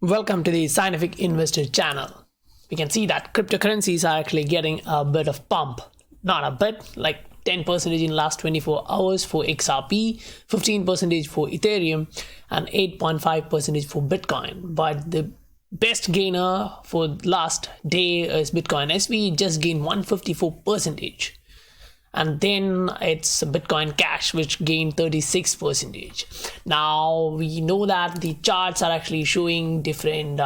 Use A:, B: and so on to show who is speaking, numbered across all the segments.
A: Welcome to the Scientific Investor channel. We can see that cryptocurrencies are actually getting a bit of pump. Not a bit, like 10% in last 24 hours for XRP, 15% for Ethereum, and 8.5% for Bitcoin. But the best gainer for last day is Bitcoin SV, just gained 154%. And then it's Bitcoin Cash, which gained 36%. Now we know that the charts are actually showing different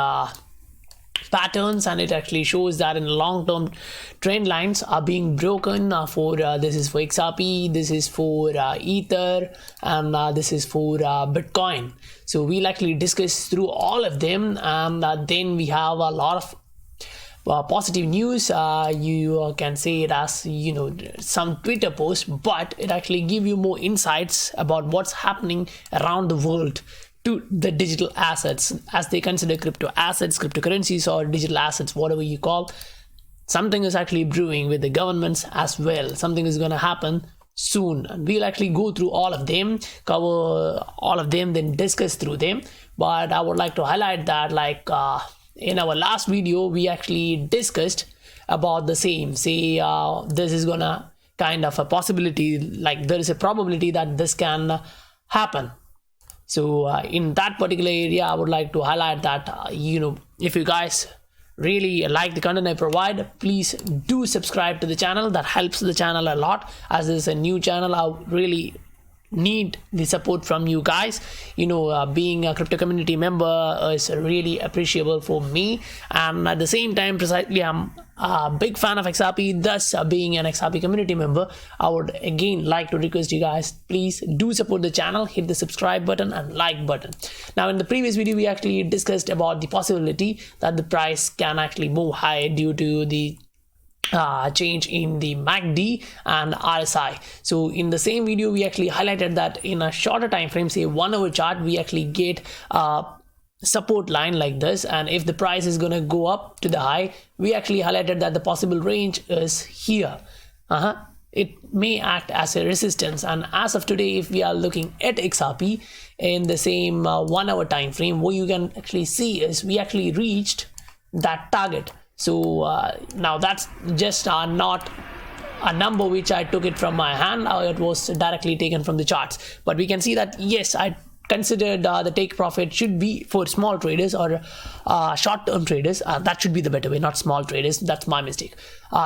A: patterns, and it actually shows that in long-term trend lines are being broken for this is for XRP, this is for Ether, and this is for Bitcoin. So we'll actually discuss through all of them, and then we have a lot of positive news. You can say it as some Twitter post, but it actually give you more insights about what's happening around the world to the digital assets, as they consider crypto assets, cryptocurrencies, or digital assets, whatever you call. Something is actually brewing with the governments as well. Something is going to happen soon, and we'll actually go through all of them, cover all of them, then discuss through them. But I would like to highlight that in our last video we actually discussed about the same. Say this is gonna kind of a possibility, like there is a probability that this can happen. So in that particular area I would like to highlight that if you guys really like the content I provide, please do subscribe to the channel. That helps the channel a lot, as this is a new channel. I really need the support from you guys. Being a crypto community member is really appreciable for me, and at the same time, precisely, I'm a big fan of XRP. Thus, being an XRP community member, I would again like to request you guys, please do support the channel, hit the subscribe button and like button. Now in the previous video we actually discussed about the possibility that the price can actually move high due to the change in the MACD and RSI. So in the same video we actually highlighted that in a shorter time frame, say 1 hour chart, we actually get a support line like this, and if the price is going to go up to the high, we actually highlighted that the possible range is here. It may act as a resistance, and as of today, if we are looking at XRP in the same 1 hour time frame, what you can actually see is we actually reached that target. So now that's just not a number which I took it from my hand, it was directly taken from the charts. But we can see that yes, I considered the take profit should be for small traders or short-term traders. That should be the better way, not small traders. That's my mistake.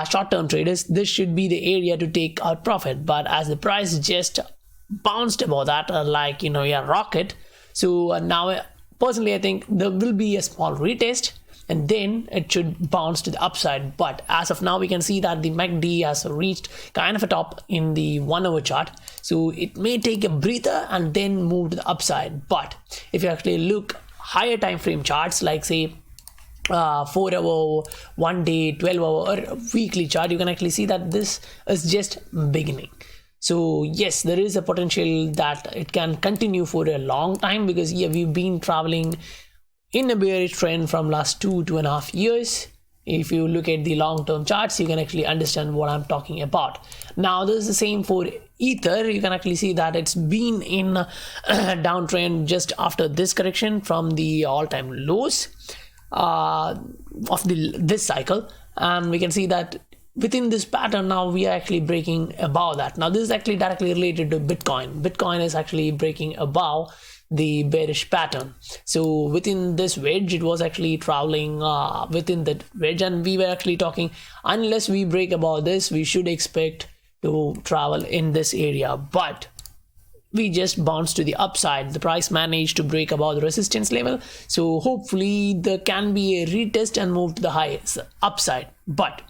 A: Short-term traders, this should be the area to take out profit. But as the price just bounced above that, a rocket. So now, personally, I think there will be a small retest, and then it should bounce to the upside. But as of now, we can see that the MACD has reached kind of a top in the 1 hour chart, so it may take a breather and then move to the upside. But if you actually look higher time frame charts, like say 4 hour, 1 day, 12 hour or weekly chart, you can actually see that this is just beginning. So yes, there is a potential that it can continue for a long time, because we've been traveling in a bearish trend from last 2.5 years. If you look at the long-term charts, you can actually understand what I'm talking about. Now this is the same for Ether. You can actually see that it's been in a downtrend just after this correction from the all-time lows of this cycle, and we can see that within this pattern now we are actually breaking above that. Now this is actually directly related to Bitcoin. Bitcoin is actually breaking above the bearish pattern. So within this wedge, it was actually traveling within that wedge, and we were actually talking, unless we break above this, we should expect to travel in this area. But we just bounced to the upside. The price managed to break above the resistance level, so hopefully there can be a retest and move to the highest upside. But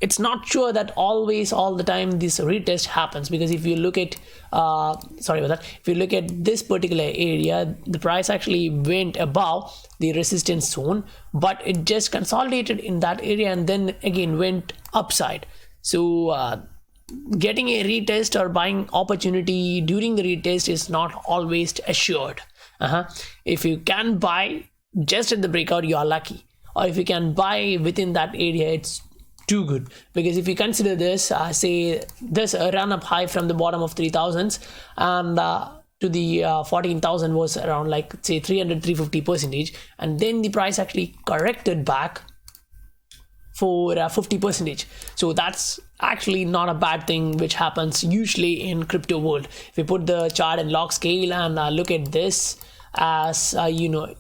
A: it's not sure that always all the time this retest happens, because if you look at if you look at this particular area, the price actually went above the resistance zone, but it just consolidated in that area and then again went upside. So getting a retest or buying opportunity during the retest is not always assured. If you can buy just at the breakout, you are lucky, or if you can buy within that area, it's too good. Because if you consider this, say this run up high from the bottom of 3000s, and to the 14,000 was around like say 300-350%, and then the price actually corrected back for 50%. So that's actually not a bad thing, which happens usually in crypto world. If we put the chart in log scale and look at this as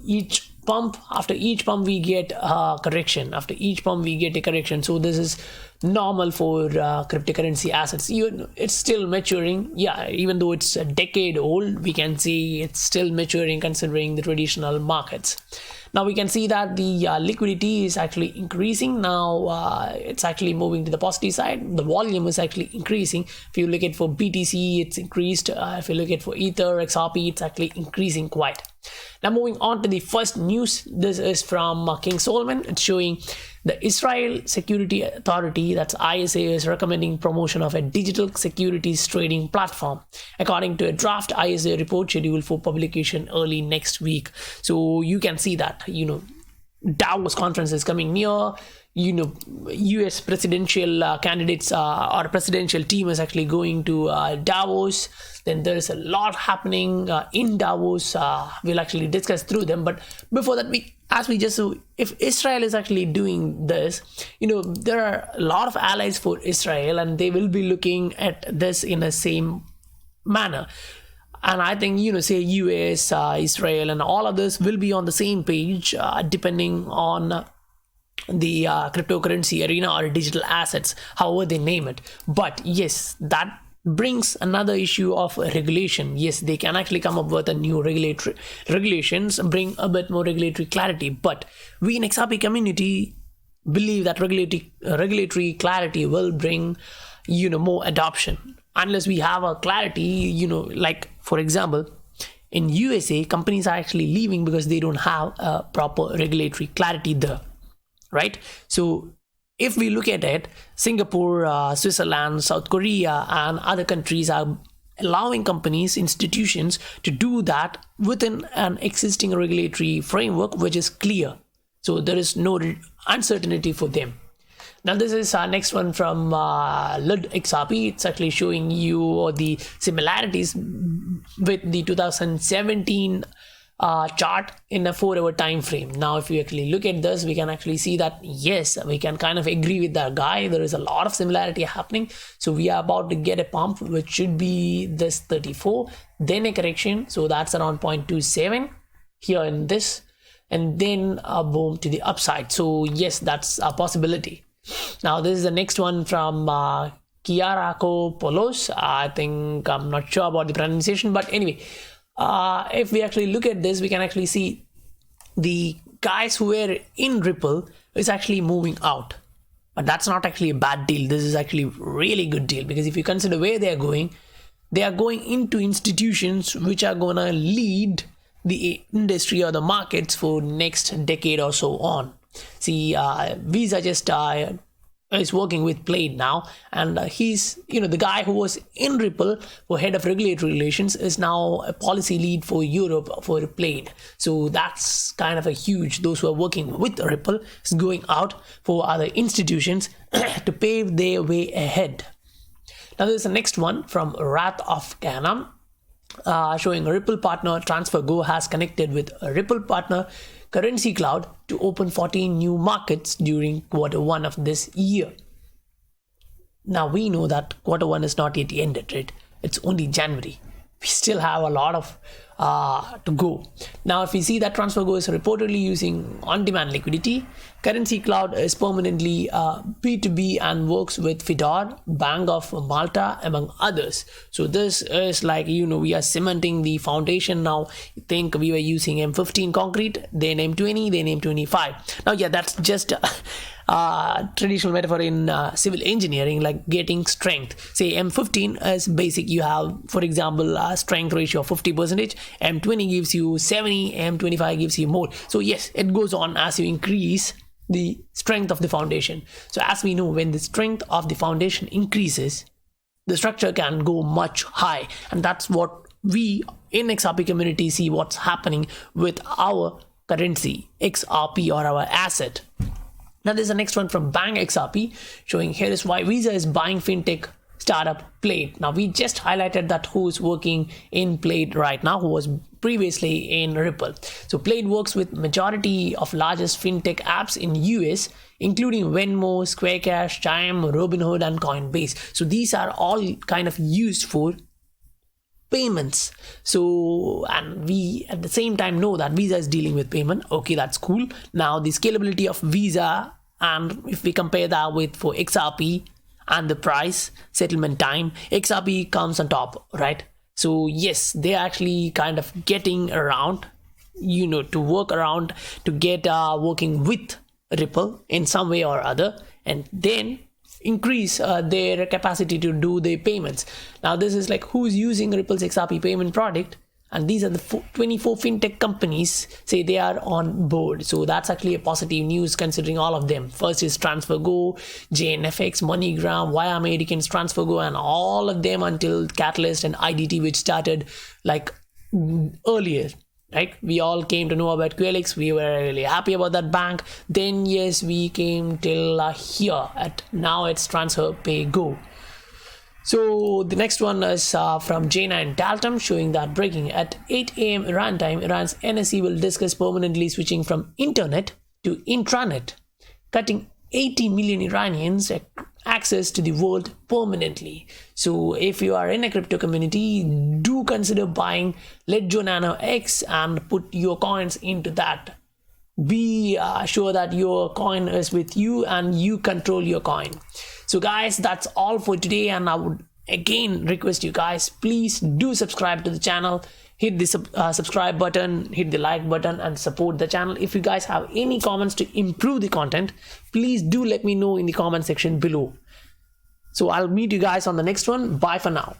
A: each pump, after each pump we get a correction, after each pump we get a correction. So this is normal for cryptocurrency assets. It's still maturing, yeah, even though it's a decade old, we can see it's still maturing considering the traditional markets. Now we can see that the liquidity is actually increasing. Now it's actually moving to the positive side. The volume is actually increasing. If you look at for BTC, it's increased. If you look at for Ether, XRP, it's actually increasing quite. Now moving on to the first news. This is from King Solomon. It's showing the Israel Security Authority, that's ISA, is recommending promotion of a digital securities trading platform, according to a draft ISA report scheduled for publication early next week. So you can see that Davos conference is coming near. US presidential candidates or presidential team is actually going to Davos. Then there is a lot happening in Davos. We'll actually discuss through them, but before that, if Israel is actually doing this, there are a lot of allies for Israel, and they will be looking at this in the same manner. And I think, say US, Israel, and all of this will be on the same page, depending on the cryptocurrency arena or digital assets, however they name it. But yes, that brings another issue of regulation. Yes, they can actually come up with a new regulations, bring a bit more regulatory clarity. But we in XRP community believe that regulatory clarity will bring more adoption. Unless we have a clarity, like for example, in USA, companies are actually leaving because they don't have a proper regulatory clarity there, right? So if we look at it, Singapore, Switzerland, South Korea, and other countries are allowing companies, institutions to do that within an existing regulatory framework which is clear. So there is no uncertainty for them. Now this is our next one from Lud XRP. It's actually showing you the similarities with the 2017 chart in a 4-hour time frame. Now if you actually look at this, we can actually see that yes, we can kind of agree with that guy. There is a lot of similarity happening. So we are about to get a pump, which should be this 34, then a correction, so that's around 0.27 here in this, and then a boom to the upside. So yes, that's a possibility. Now this is the next one from Kiarakopoulos. I think I'm not sure about the pronunciation, but anyway, if we actually look at this, we can actually see the guys who were in Ripple is actually moving out. But that's not actually a bad deal. This is actually a really good deal, because if you consider where they are going into institutions which are going to lead the industry or the markets for next decade or so on. See, Visa just is working with Plaid now, and he's the guy who was in Ripple for head of regulatory relations is now a policy lead for Europe for Plaid. So that's kind of a huge. Those who are working with Ripple is going out for other institutions to pave their way ahead. Now there's the next one from Wrath of Canam, showing Ripple partner TransferGo has connected with a Ripple partner Currency Cloud to open 14 new markets during Q1 of this year. Now we know that Q1 is not yet ended, right? It's only January. We still have a lot of to go. Now if we see that TransferGo is reportedly using on-demand liquidity, Currency Cloud is permanently B2B and works with Fidor, Bank of Malta, among others. So this is like, we are cementing the foundation now. Think we were using M15 concrete, then M20, then M25. Now yeah, that's just traditional metaphor in civil engineering, like getting strength. Say M15 is basic. You have, for example, a strength ratio of 50%. M20 gives you 70, M25 gives you more. So yes, it goes on as you increase the strength of the foundation. So as we know, when the strength of the foundation increases, the structure can go much high, and that's what we in XRP community see what's happening with our currency XRP or our asset. Now there's the next one from Bang XRP, showing here is why Visa is buying fintech startup Plate. Now we just highlighted that who's working in Plate right now, who was previously in Ripple. So Plate works with majority of largest fintech apps in US, including Venmo, Square Cash, Chime, Robinhood, and Coinbase. So these are all kind of used for payments. So, and we at the same time know that Visa is dealing with payment. Okay, that's cool. Now the scalability of Visa, and if we compare that with for XRP and the price, settlement time, XRP comes on top, right? So yes, they're actually kind of getting around, to work around to get working with Ripple in some way or other, and then increase their capacity to do the payments. Now this is like who's using Ripple's XRP payment product, and these are the 24 fintech companies say they are on board. So that's actually a positive news considering all of them. First is TransferGo, JNFX, MoneyGram, Wire Americans, TransferGo, and all of them until Catalyst and IDT, which started like earlier. Right, we all came to know about QLX. We were really happy about that bank. Then yes, we came till here at now it's TransferPay So the next one is from J9 Dalton, showing that breaking at 8 a.m. Iran time, Iran's NSE will discuss permanently switching from internet to intranet, cutting 80 million Iranians access to the world permanently. So if you are in a crypto community, do consider buying Ledger Nano X and put your coins into that. Be sure that your coin is with you and you control your coin. So guys, that's all for today, and I would again request you guys, please do subscribe to the channel. Hit the subscribe button, hit the like button, and support the channel. If you guys have any comments to improve the content, please do let me know in the comment section below. So I'll meet you guys on the next one. Bye for now.